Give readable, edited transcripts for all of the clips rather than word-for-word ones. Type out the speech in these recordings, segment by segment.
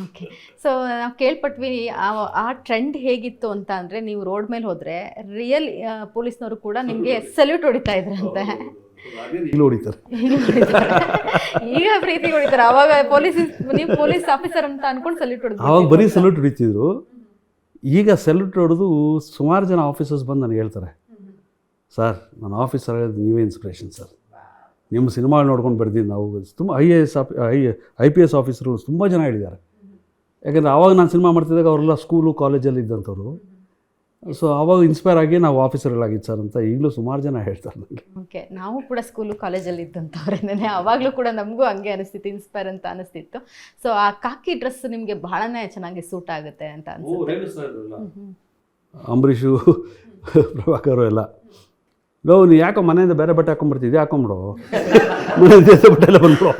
Okay. So ನಾವು ಕೇಳ್ಪಟ್ವಿ ಆ trend ಹೇಗಿತ್ತು ಅಂತ ಅಂದರೆ, ನೀವು ರೋಡ್ ಮೇಲೆ ಹೋದರೆ ರಿಯಲ್ ಪೊಲೀಸ್ನವರು ಕೂಡ ನಿಮಗೆ ಸಲ್ಯೂಟ್ ಹೊಡಿತಾ ಇದ್ರಂತೆ. ಈಗಲೂ ಹೊಡಿತಾರೆ. ಈಗ ಪ್ರೀತಿ ಹೊಡಿತಾರೆ, ಅವಾಗ ನೀವು ಪೊಲೀಸ್ ಆಫೀಸರ್ ಅಂತ ಅನ್ಕೊಂಡು ಸಲ್ಯೂಟ್ ಹೊಡಿದ್ರು. ಆವಾಗ ಬರೀ ಸಲ್ಯೂಟ್ ಹೊಡಿತಿದ್ರು. ಈಗ ಸಲ್ಯೂಟ್ ಹೊಡೆದು ಸುಮಾರು ಜನ ಆಫೀಸರ್ಸ್ ಬಂದು ನನಗೆ ಹೇಳ್ತಾರೆ, ಸರ್ ನನ್ನ ಆಫೀಸರ್ ನೀವೇ ಇನ್ಸ್ಪಿರೇಷನ್ ಸರ್, ನಿಮ್ಮ ಸಿನಿಮಾ ನೋಡ್ಕೊಂಡು ಬರ್ದಿದ್ದು ನಾವು. ತುಂಬ IPS ಆಫೀಸರು ತುಂಬ ಜನ ಹೇಳಿದ್ದಾರೆ. ಯಾಕಂದರೆ ಆವಾಗ ನಾನು ಸಿನಿಮಾ ಮಾಡ್ತಿದ್ದಾಗ ಅವರೆಲ್ಲ ಸ್ಕೂಲು ಕಾಲೇಜಲ್ಲಿ ಇದ್ದಂಥವ್ರು. ಸೊ ಆವಾಗ ಇನ್ಸ್ಪೈರ್ ಆಗಿ ನಾವು ಆಫೀಸರ್ಗಳಾಗಿದ್ದು ಸರ್ ಅಂತ ಈಗಲೂ ಸುಮಾರು ಜನ ಹೇಳ್ತಾರೆ ನನಗೆ. ಓಕೆ, ನಾವು ಕೂಡ ಸ್ಕೂಲು ಕಾಲೇಜಲ್ಲಿ ಇದ್ದಂಥವ್ರೇನೆ, ಆವಾಗಲೂ ಕೂಡ ನಮಗೂ ಹಂಗೆ ಅನಿಸ್ತಿತ್ತು, ಇನ್ಸ್ಪೈರ್ ಅಂತ ಅನಿಸ್ತಿತ್ತು. ಸೊ ಆ ಕಾಕಿ ಡ್ರೆಸ್ ನಿಮಗೆ ಬಹಳನೇ ಚೆನ್ನಾಗಿ ಸೂಟ್ ಆಗುತ್ತೆ ಅಂತ ಅನ್ಸುತ್ತೆ. ಅಂಬರೀಷು, ಪ್ರಭಾಕರು ಎಲ್ಲ ಲೋ ನೀ ಯಾಕೋ ಮನೆಯಿಂದ ಬೇರೆ ಬಟ್ಟೆ ಹಾಕೊಂಡ್ಬರ್ತಿದ್ದೆ, ಹಾಕೊಂಬಿಡು, ಮನೆಯಿಂದ ಬಟ್ಟೆ ಎಲ್ಲ ಬಂದ್ಬಿಡು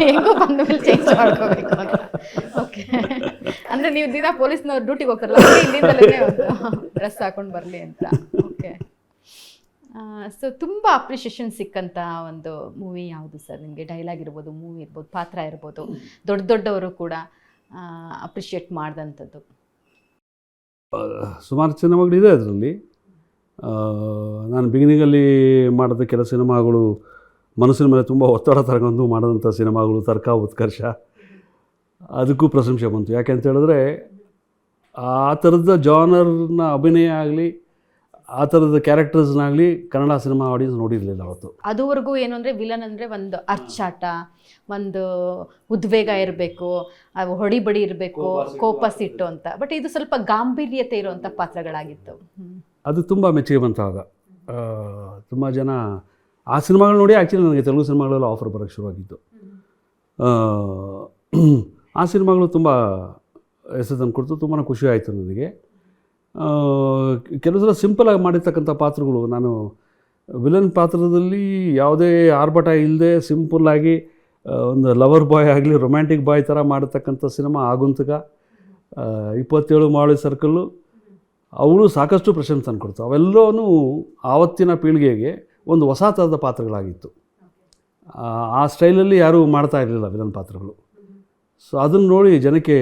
ಹೆಂಗೋ ಬಂದ ಮೇಲೆ ಚೇಂಜ್ ಮಾಡ್ಕೋಬೇಕು ಅಂತ. ಓಕೆ, ಅಂದರೆ ನೀವು ದಿನ ಪೊಲೀಸ್ನವ್ರು ಡ್ಯೂಟಿಗೆ ಹೋಗ್ತಾರಲ್ಲ, ಇಲ್ಲಿಂದಲೇ ಡ್ರೆಸ್ ಹಾಕೊಂಡು ಬರಲಿ ಅಂತ. ಓಕೆ. ಸೊ ತುಂಬ ಅಪ್ರಿಷಿಯೇಷನ್ ಸಿಕ್ಕಂಥ ಒಂದು ಮೂವಿ ಯಾವುದು ಸರ್ ನಿಮಗೆ? ಡೈಲಾಗ್ ಇರ್ಬೋದು, ಮೂವಿ ಇರ್ಬೋದು, ಪಾತ್ರ ಇರ್ಬೋದು, ದೊಡ್ಡವರು ಕೂಡ ಅಪ್ರಿಷಿಯೇಟ್ ಮಾಡಿದಂಥದ್ದು. ಸುಮಾರು ಸಿನಿಮಾಗಳಿದೆ ಅದರಲ್ಲಿ. ನಾನು ಬಿಗಿನಿಂಗಲ್ಲಿ ಮಾಡಿದ ಕೆಲ ಸಿನಿಮಾಗಳು ಮನಸ್ಸಿನ ಮೇಲೆ ತುಂಬ ಒತ್ತಡ ತಗೊಂಡು ಮಾಡಿದಂಥ ಸಿನಿಮಾಗಳು, ತರ್ಕ, ಉತ್ಕರ್ಷ, ಅದಕ್ಕೂ ಪ್ರಶಂಸೆ ಬಂತು. ಯಾಕೆ ಅಂತ ಹೇಳಿದ್ರೆ ಆ ಥರದ ಜಾನರ್ನ ಅಭಿನಯ ಆಗಲಿ, ಆ ಥರದ ಕ್ಯಾರೆಕ್ಟರ್ಸ್ನಾಗಲಿ ಕನ್ನಡ ಸಿನಿಮಾ ಆಡಿಯನ್ಸ್ ನೋಡಿರಲಿಲ್ಲ ಅವತ್ತು. ಅದುವರೆಗೂ ಏನು ಅಂದರೆ ವಿಲನ್ ಅಂದರೆ ಒಂದು ಅರ್ಚಾಟ, ಒಂದು ಉದ್ವೇಗ ಇರಬೇಕು, ಹೊಡಿಬಡಿ ಇರಬೇಕು, ಕೋಪ ಸಿಟ್ಟು ಅಂತ. ಬಟ್ ಇದು ಸ್ವಲ್ಪ ಗಾಂಭೀರ್ಯತೆ ಇರುವಂಥ ಪಾತ್ರಗಳಾಗಿತ್ತು. ಅದು ತುಂಬ ಮೆಚ್ಚುಗೆ ಬಂತಾಗ. ತುಂಬ ಜನ ಆ ಸಿನಿಮಾಗಳು ನೋಡಿ ಆ್ಯಕ್ಚುಲಿ ನನಗೆ ತೆಲುಗು ಸಿನಿಮಾಗಳೆಲ್ಲ ಆಫರ್ ಬರೋಕ್ಕೆ ಶುರುವಾಗಿತ್ತು. ಆ ಸಿನಿಮಾಗಳು ತುಂಬ ಹೆಸರು ತಂದು ಕೊಡ್ತು, ತುಂಬಾ ಖುಷಿ ಆಯಿತು ನನಗೆ. ಕೆಲವು ಸಲ ಸಿಂಪಲಾಗಿ ಮಾಡಿರ್ತಕ್ಕಂಥ ಪಾತ್ರಗಳು, ನಾನು ವಿಲನ್ ಪಾತ್ರದಲ್ಲಿ ಯಾವುದೇ ಆರ್ಭಟ ಇಲ್ಲದೆ ಸಿಂಪಲ್ಲಾಗಿ ಒಂದು ಲವರ್ ಬಾಯ್ ಆಗಲಿ, ರೊಮ್ಯಾಂಟಿಕ್ ಬಾಯ್ ಥರ ಮಾಡಿರ್ತಕ್ಕಂಥ ಸಿನಿಮಾ ಆಗುಂತಕ, 27 ಮಾವಳಿ ಸರ್ಕಲ್ಲು, ಅವಳು ಸಾಕಷ್ಟು ಪ್ರಶಂಸೆ ತಂದುಕೊಡ್ತು. ಅವೆಲ್ಲವೂ ಆವತ್ತಿನ ಪೀಳಿಗೆಗೆ ಒಂದು ಹೊಸ ಥರದ ಪಾತ್ರಗಳಾಗಿತ್ತು. ಆ ಸ್ಟೈಲಲ್ಲಿ ಯಾರೂ ಮಾಡ್ತಾ ಇರಲಿಲ್ಲ ವಿಲನ್ ಪಾತ್ರಗಳು. ಸೊ ಅದನ್ನು ನೋಡಿ ಜನಕ್ಕೆ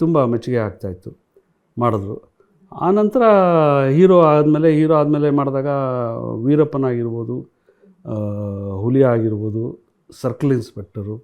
ತುಂಬ ಮೆಚ್ಚುಗೆ ಆಗ್ತಾಯಿತ್ತು, ಮಾಡಿದ್ರು. ಆನಂತರ ಹೀರೋ ಆದಮೇಲೆ ಮಾಡಿದಾಗ ವೀರಪ್ಪನಾಗಿರ್ಬೋದು, ಹುಲಿ ಆಗಿರ್ಬೋದು, ಸರ್ಕಲ್ ಇನ್ಸ್ಪೆಕ್ಟರು,